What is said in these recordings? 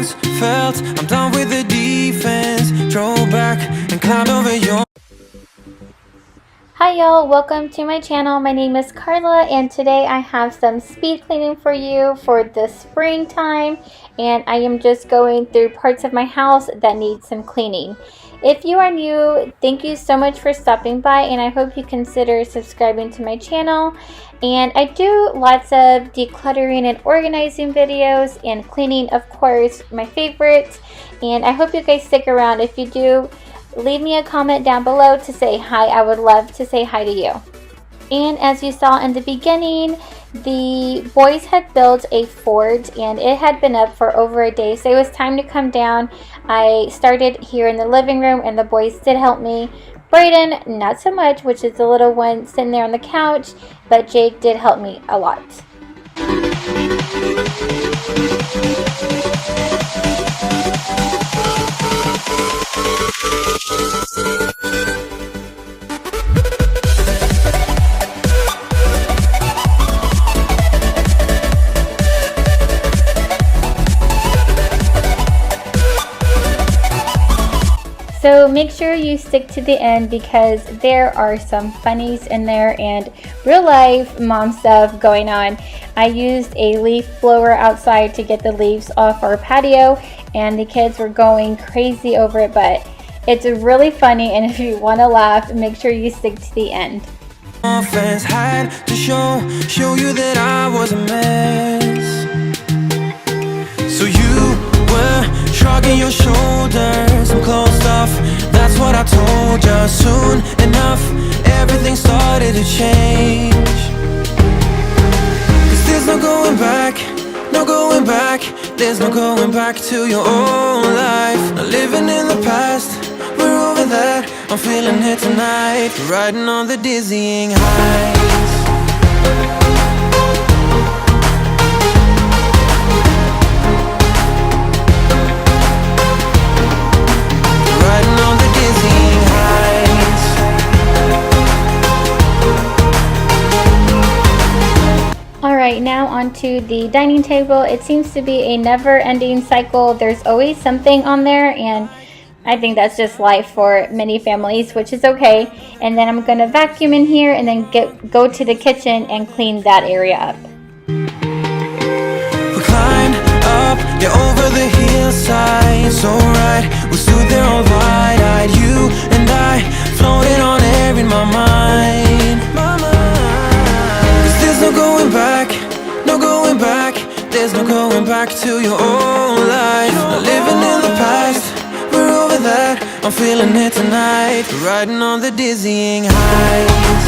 always felt. I'm done with the defense. Drove back and climbed over your... Hi y'all, welcome to my channel. My name is Carla and today I have some speed cleaning for you for the springtime, and I am just going through parts of my house that need some cleaning. If you are new, thank you so much for stopping by, and I hope you consider subscribing to my channel. And I do lots of decluttering and organizing videos, and cleaning, of course, my favorite. And I hope you guys stick around. If you do, leave me a comment down below to say hi. I would love to say hi to you. And as you saw in the beginning, the boys had built a fort and it had been up for over a day, so it was time to come down. I started here in the living room and the boys did help me. Brayden, not so much, which is the little one sitting there on the couch, but Jake did help me a lot. So make sure you stick to the end because there are some funnies in there and real life mom stuff going on. I used a leaf blower outside to get the leaves off our patio, and the kids were going crazy over it, but it's really funny, and if you want to laugh, make sure you stick to the end. Offense had to show you that I was a mess. So you were shrugging your shoulders and closed off. That's what I told you. Soon enough, everything started to change. 'Cause there's no going back, no going back. There's no going back to your old life. Not living in the past, we're over that. I'm feeling it tonight, riding on the dizzying highs. Riding on the dizzying highs. Alright, now onto the dining table. It seems to be a never-ending cycle. There's always something on there, and I think that's just life for many families, which is okay. And then I'm going to vacuum in here and then go to the kitchen and clean that area up. We climbed up, yeah, over the hillside. So right, we stood there all wide-eyed. You and I floated on air in my mind. 'Cause there's no going back, no going back. There's no going back to your old life. Not living in the past, we're over that. I'm feeling it tonight, riding on the dizzying highs.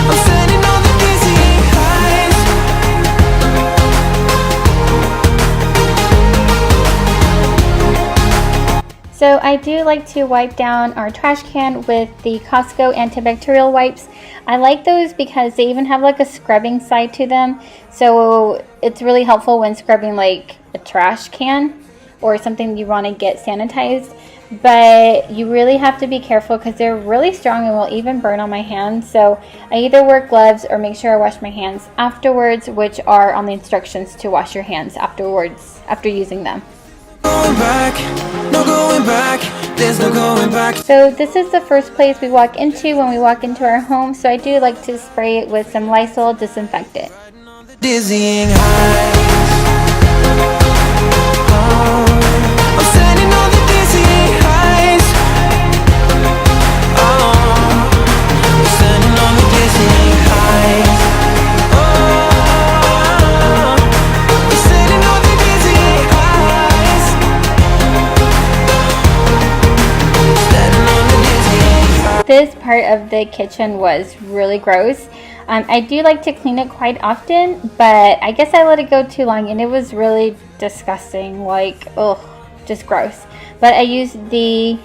I'm standing on the dizzying highs. So I do like to wipe down our trash can with the Costco antibacterial wipes. I like those because they even have like a scrubbing side to them. So it's really helpful when scrubbing like a trash can or something you want to get sanitized. But you really have to be careful because they're really strong and will even burn on my hands. So I either wear gloves or make sure I wash my hands afterwards, which are on the instructions to wash your hands afterwards after using them. Going back, no going back. There's no going back. So this is the first place we walk into when we walk into our home, so I do like to spray it with some Lysol disinfectant. Dizzying highs. I'm standing on the dizzying highs. I'm standing on the dizzying highs. I'm standing on the dizzying highs. Standing on the dizzying highs. This part of the kitchen was really gross. I do like to clean it quite often, but I guess I let it go too long and it was really disgusting, like, ugh, just gross. But I used the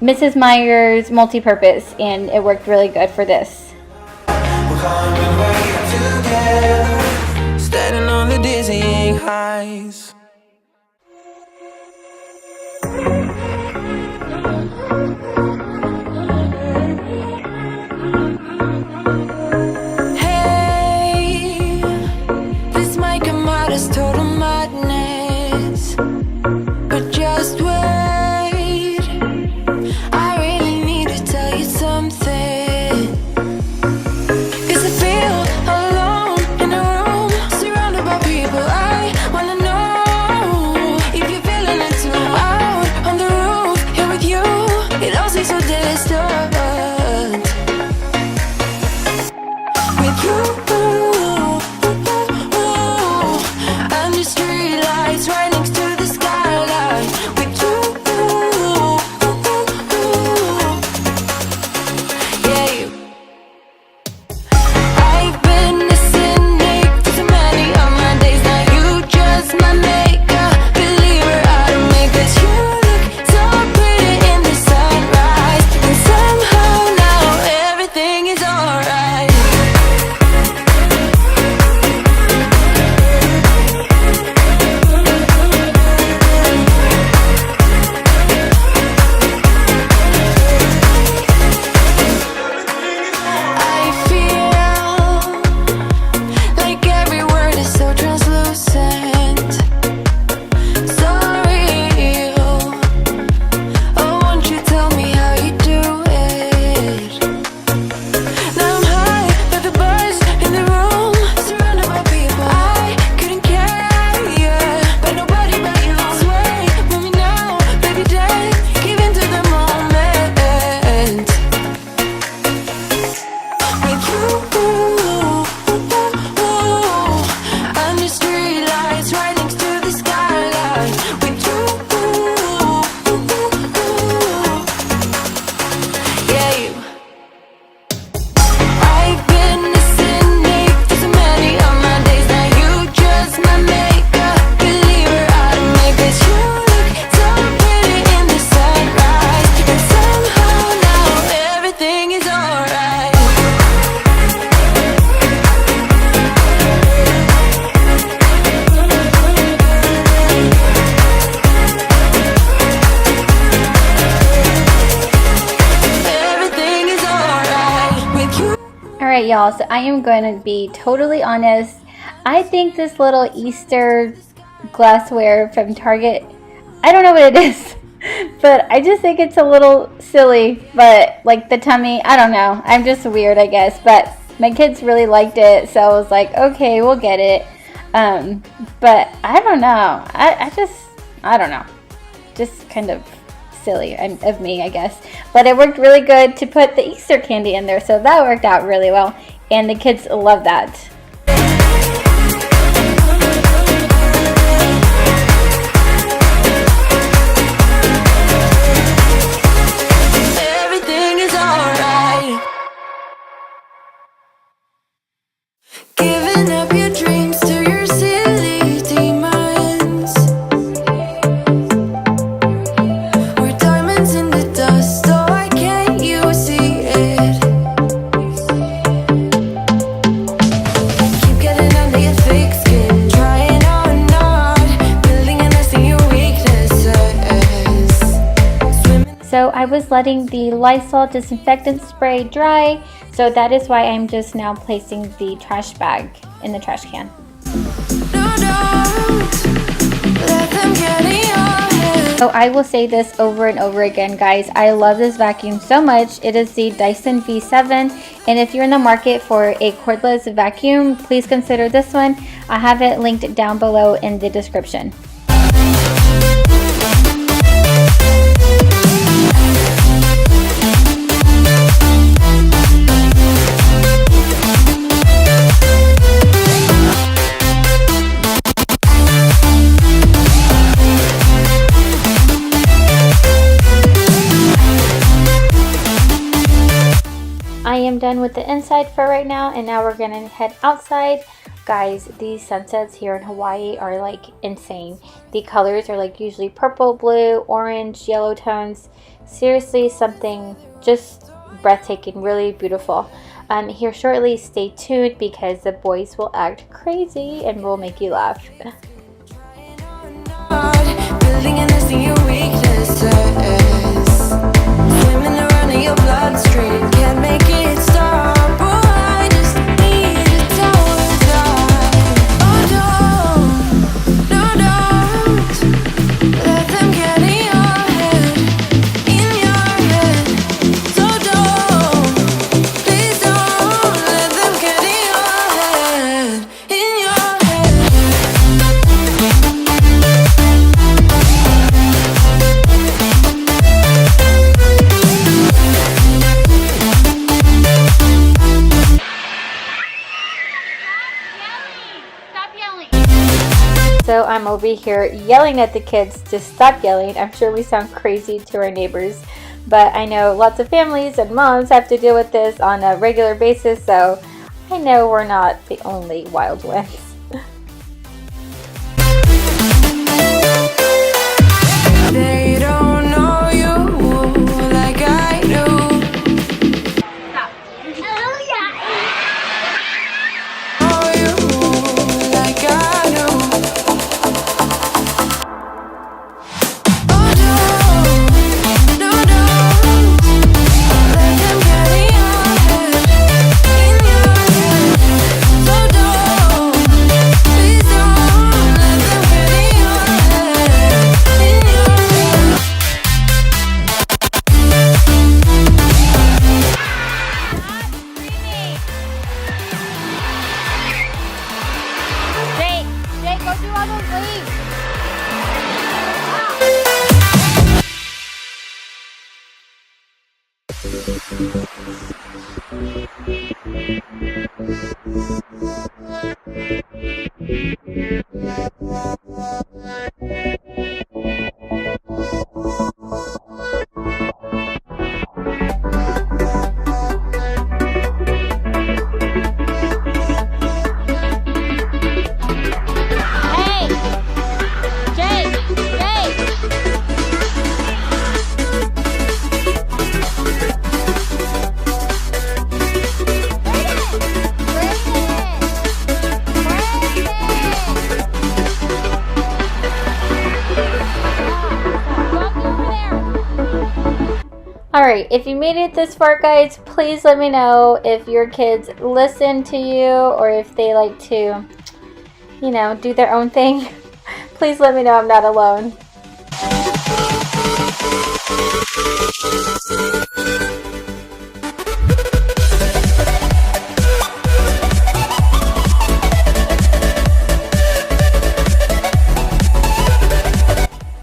Mrs. Meyer's multi-purpose and it worked really good for this. We're climbing way together, standing on the dizzying highs. Under streetlights right next to the skyline with you. Yeah, you. I've been a cynic for so many of my days. Now you just my makeup believer out of me, 'cause you look so pretty in the sunrise, and somehow now everything is alright. I feel like every word is so translucent, so real. Oh, won't you tell me how you do it? Now I'm high, but the buzz in the room, surrounded by people I couldn't care, yeah, but nobody but you. Sway with me now, baby, dance, give into the moment with you. Under streetlights right next to the skyline with you. Yeah, you. I've been a cynic for so many of my days. Now you just my makeup believer out of me, 'cause you look so pretty in the sunrise, and somehow now everything is alright. Everything is alright with you. Alright, y'all, so I am going to be totally honest. I think this little Easter glassware from Target, I don't know what it is, but I just think it's a little silly. But like the tummy, I don't know. I'm just weird, I guess. But my kids really liked it, so I was like, okay, we'll get it. But I don't know. I don't know. Just kind of silly of me, I guess. But it worked really good to put the Easter candy in there, so that worked out really well. And the kids love that. Everything is alright. Giving up your dreams to your silly demons. We're diamonds in the dust, so why can't you see it? Keep getting under your thick skin, trying on not building a nest in your weaknesses. Swimming. So I was letting the Lysol disinfectant spray dry, so that is why I'm just now placing the trash bag in the trash can. No, don't let them get in your head. So I will say this over and over again, guys. I love this vacuum so much. It is the Dyson V7, and if you're in the market for a cordless vacuum, please consider this one. I have it linked down below in the description. I am done with the inside for right now, and now we're gonna head outside. Guys, these sunsets here in Hawaii are like insane. The colors are like usually purple, blue, orange, yellow tones. Seriously, something just breathtaking, really beautiful. Here shortly, stay tuned because the boys will act crazy and will make you laugh. Building a nest in your weaknesses. Swimming around in your bloodstream. Can't make it stop. Oh, I just need to tell you. Oh, don't, no, don't let them get in your head. In your head. So don't, please don't let them get in your head. In your head. So I'm over here yelling at the kids to stop yelling. I'm sure we sound crazy to our neighbors, but I know lots of families and moms have to deal with this on a regular basis, so I know we're not the only wild ones. They don't know you like I do. Stop. Know you like I do. Oh no, no, no. Let them get in your head. So don't, please don't let them get in your head. Jake, go do all those leaves. Hey, Jake. Alright, if you made it this far, guys, please let me know if your kids listen to you or if they like to, you know, do their own thing. Please let me know I'm not alone.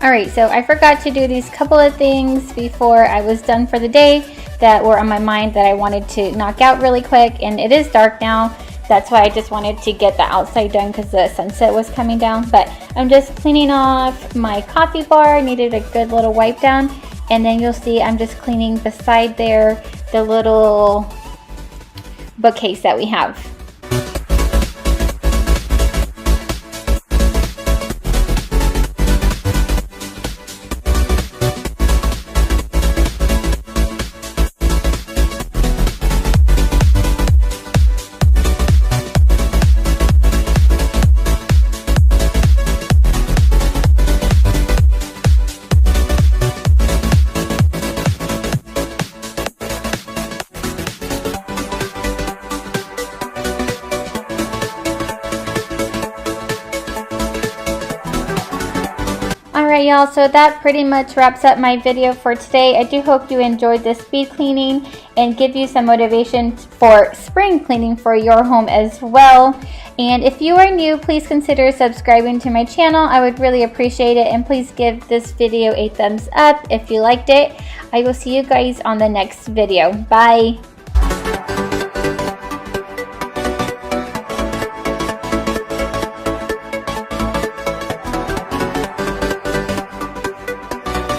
Alright, so I forgot to do these couple of things before I was done for the day that were on my mind that I wanted to knock out really quick, and it is dark now. That's why I just wanted to get the outside done because the sunset was coming down. But I'm just cleaning off my coffee bar. Needed a good little wipe down, and then you'll see I'm just cleaning beside there the little bookcase that we have. Alright y'all, so that pretty much wraps up my video for today. I do hope you enjoyed this speed cleaning and give you some motivation for spring cleaning for your home as well. And if you are new, please consider subscribing to my channel. I would really appreciate it, and please give this video a thumbs up if you liked it. I will see you guys on the next video. Bye!